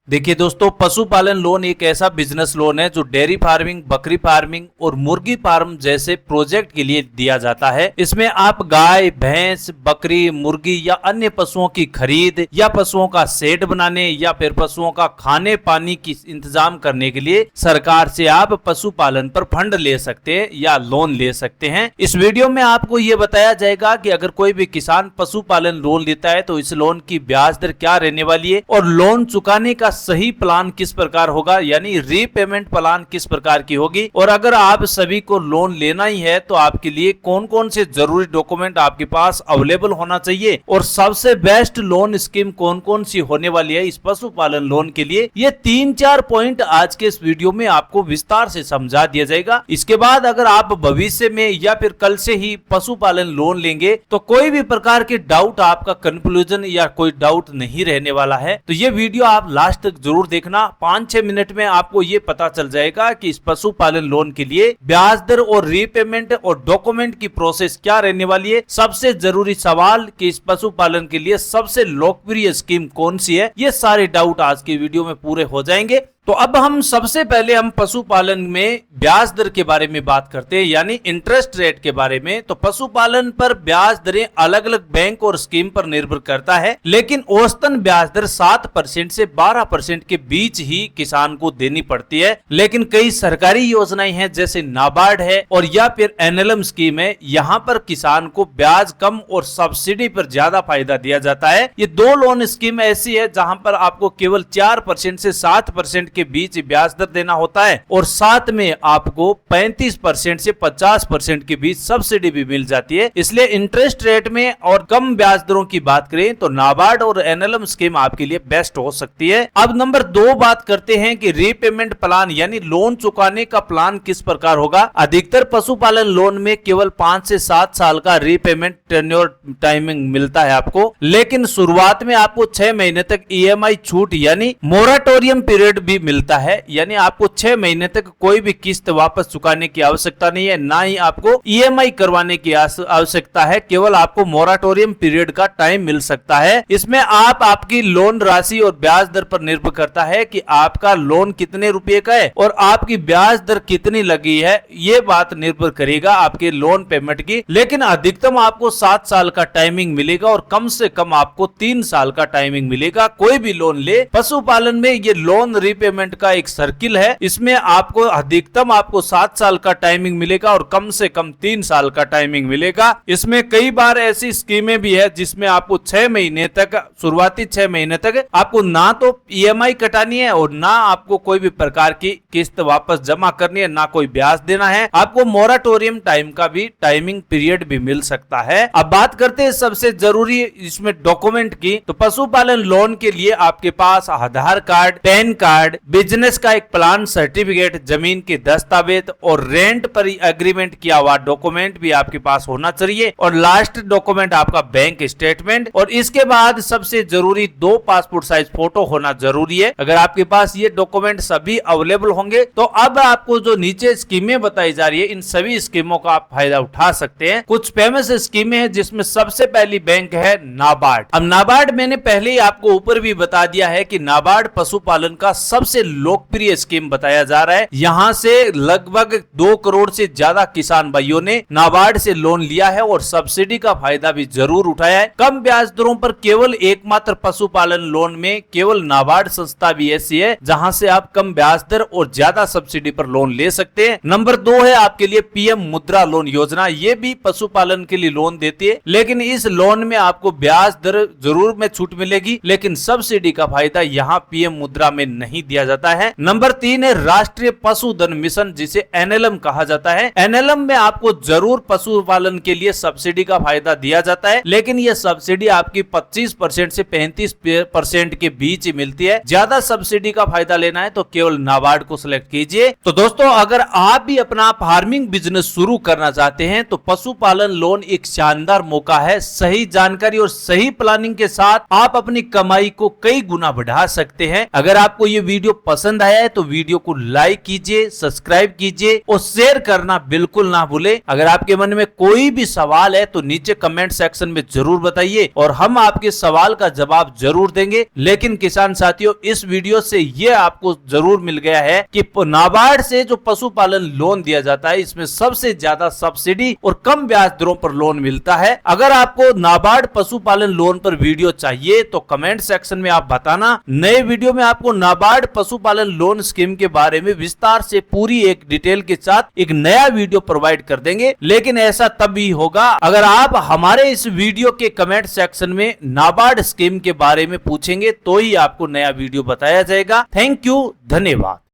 देखिए दोस्तों, पशुपालन लोन एक ऐसा बिजनेस लोन है जो डेयरी फार्मिंग, बकरी फार्मिंग और मुर्गी फार्म जैसे प्रोजेक्ट के लिए दिया जाता है। इसमें आप गाय, भैंस, बकरी, मुर्गी या अन्य पशुओं की खरीद या पशुओं का शेड बनाने या फिर पशुओं का खाने पानी की इंतजाम करने के लिए सरकार से आप पशुपालन पर फंड ले सकते हैं या लोन ले सकते हैं। इस वीडियो में आपको ये बताया जाएगा कि अगर कोई भी किसान पशुपालन लोन लेता है तो इस लोन की ब्याज दर क्या रहने वाली है और लोन चुकाने का सही प्लान किस प्रकार होगा, यानी रीपेमेंट प्लान किस प्रकार की होगी। और अगर आप सभी को लोन लेना ही है तो आपके लिए कौन कौन से जरूरी डॉक्यूमेंट आपके पास अवेलेबल होना चाहिए और सबसे बेस्ट लोन स्कीम कौन कौन सी होने वाली है इस पशुपालन लोन के लिए, ये 3-4 पॉइंट आज के इस वीडियो में आपको विस्तार से समझा दिया जाएगा। इसके बाद अगर आप भविष्य में या फिर कल से ही पशुपालन लोन लेंगे तो कोई भी प्रकार के डाउट, आपका कंफ्यूजन या कोई डाउट नहीं रहने वाला है। तो ये वीडियो आप लास्ट तक जरूर देखना। 5-6 मिनट में आपको ये पता चल जाएगा कि इस पशुपालन लोन के लिए ब्याज दर और रीपेमेंट और डॉक्यूमेंट की प्रोसेस क्या रहने वाली है। सबसे जरूरी सवाल कि इस पशुपालन के लिए सबसे लोकप्रिय स्कीम कौन सी है, ये सारे डाउट आज की वीडियो में पूरे हो जाएंगे। तो अब हम सबसे पहले पशुपालन में ब्याज दर के बारे में बात करते हैं, यानी इंटरेस्ट रेट के बारे में। तो पशुपालन पर ब्याज दरें अलग अलग बैंक और स्कीम पर निर्भर करता है, लेकिन औसतन ब्याज दर 7% से 12% के बीच ही किसान को देनी पड़ती है। लेकिन कई सरकारी योजनाएं हैं जैसे नाबार्ड है और या फिर एनएलएम स्कीम है, यहाँ पर किसान को ब्याज कम और सब्सिडी पर ज्यादा फायदा दिया जाता है। ये दो लोन स्कीम ऐसी है जहां पर आपको केवल 4% से 7% के बीच ब्याज दर देना होता है और साथ में आपको 35% से 50% के बीच सब्सिडी भी मिल जाती है। इसलिए इंटरेस्ट रेट में और कम ब्याज दरों की बात करें तो नाबार्ड और एनएलएम स्कीम आपके लिए बेस्ट हो सकती है। अब नंबर 2 बात करते हैं कि रीपेमेंट प्लान यानी लोन चुकाने का प्लान किस प्रकार होगा। अधिकतर पशुपालन लोन में केवल 5 से 7 साल का रीपेमेंट टेन्योर टाइमिंग मिलता है आपको, लेकिन शुरुआत में आपको 6 महीने तक ईएमआई छूट यानी मोराटोरियम पीरियड भी मिलता है। यानी आपको 6 महीने तक कोई भी किस्त वापस चुकाने की आवश्यकता नहीं है, ना ही आपको ईएमआई करवाने की आवश्यकता है, केवल आपको मोराटोरियम पीरियड का टाइम मिल सकता है। इसमें आपकी लोन राशि और ब्याज दर पर निर्भर करता है कि आपका लोन कितने रुपए का है और आपकी ब्याज दर कितनी लगी है, ये बात निर्भर करेगा आपके लोन पेमेंट की। लेकिन अधिकतम आपको 7 साल का टाइमिंग मिलेगा और कम से कम आपको 3 साल का टाइमिंग मिलेगा। कोई भी लोन ले, पशुपालन में ये लोन रीपेमेंट का एक सर्किल है, इसमें आपको अधिकतम 7 साल का टाइमिंग मिलेगा और कम से कम 3 साल का टाइमिंग मिलेगा। इसमें कई बार ऐसी स्कीमें भी है जिसमें आपको 6 महीने तक, शुरुआती 6 महीने तक आपको ना तो ईएमआई कटानी है और ना आपको कोई भी प्रकार की किस्त वापस जमा करनी है, ना कोई ब्याज देना है। आपको मोराटोरियम टाइम का भी टाइमिंग पीरियड भी मिल सकता है। अब बात करते हैं सबसे जरूरी इसमें डॉक्यूमेंट की। तो पशुपालन लोन के लिए आपके पास आधार कार्ड, पैन कार्ड, बिजनेस का एक प्लान सर्टिफिकेट, जमीन के दस्तावेज और रेंट पर एग्रीमेंट किया हुआ डॉक्यूमेंट भी आपके पास होना चाहिए और लास्ट डॉक्यूमेंट आपका बैंक स्टेटमेंट। और इसके बाद सबसे जरूरी 2 पासपोर्ट साइज फोटो होना जरूरी है। अगर आपके पास ये डॉक्यूमेंट सभी अवेलेबल होंगे तो अब आपको जो नीचे स्कीमें बताई जा रही है, इन सभी स्कीमों का आप फायदा उठा सकते हैं। कुछ फेमस स्कीमें हैं जिसमें सबसे पहली बैंक है नाबार्ड। अब नाबार्ड मैंने पहले ही आपको ऊपर भी बता दिया है कि नाबार्ड पशुपालन का सबसे लोकप्रिय स्कीम बताया जा रहा है। यहाँ से लगभग 2 करोड़ से ज्यादा किसान भाइयों ने नाबार्ड से लोन लिया है और सब्सिडी का फायदा भी जरूर उठाया है। कम ब्याज दरों पर केवल एकमात्र पशुपालन लोन में केवल नाबार्ड संस्था भी ऐसी है जहां से आप कम ब्याज दर और ज्यादा सब्सिडी पर लोन ले सकते हैं। नंबर 2 है आपके लिए पीएम मुद्रा लोन योजना। ये भी पशुपालन के लिए लोन देती है, लेकिन इस लोन में आपको ब्याज दर जरूर में छूट मिलेगी, लेकिन सब्सिडी का फायदा यहाँ पीएम मुद्रा में नहीं दिया जाता है। नंबर 3 है राष्ट्रीय पशुधन मिशन, जिसे एनएलएम कहा जाता है। एनएलएम में आपको जरूर पशुपालन के लिए सब्सिडी का फायदा दिया जाता है, लेकिन यह सब्सिडी आपकी 25% से 35% के बीच ही मिलती है। ज्यादा सब्सिडी का फायदा लेना है तो केवल नाबार्ड को सिलेक्ट कीजिए। तो दोस्तों, अगर आप भी अपना फार्मिंग बिजनेस शुरू करना चाहते हैं तो पशुपालन लोन एक शानदार मौका है। सही जानकारी और सही प्लानिंग के साथ आप अपनी कमाई को कई गुना बढ़ा सकते हैं। अगर आपको ये वीडियो वीडियो पसंद आया है तो वीडियो को लाइक कीजिए, सब्सक्राइब कीजिए और शेयर करना बिल्कुल ना भूले। अगर आपके मन में कोई भी सवाल है तो नीचे कमेंट सेक्शन में जरूर बताइए और हम आपके सवाल का जवाब जरूर देंगे। लेकिन किसान साथियों, इस वीडियो से यह आपको जरूर मिल गया है कि नाबार्ड से जो पशुपालन लोन दिया जाता है इसमें सबसे ज्यादा सब्सिडी और कम ब्याज दरों पर लोन मिलता है। अगर आपको नाबार्ड पशुपालन लोन पर वीडियो चाहिए तो कमेंट सेक्शन में आप बताना। नए वीडियो में आपको नाबार्ड पशुपालन लोन स्कीम के बारे में विस्तार से पूरी एक डिटेल के साथ एक नया वीडियो प्रोवाइड कर देंगे। लेकिन ऐसा तभी होगा अगर आप हमारे इस वीडियो के कमेंट सेक्शन में नाबार्ड स्कीम के बारे में पूछेंगे तो ही आपको नया वीडियो बताया जाएगा। थैंक यू, धन्यवाद।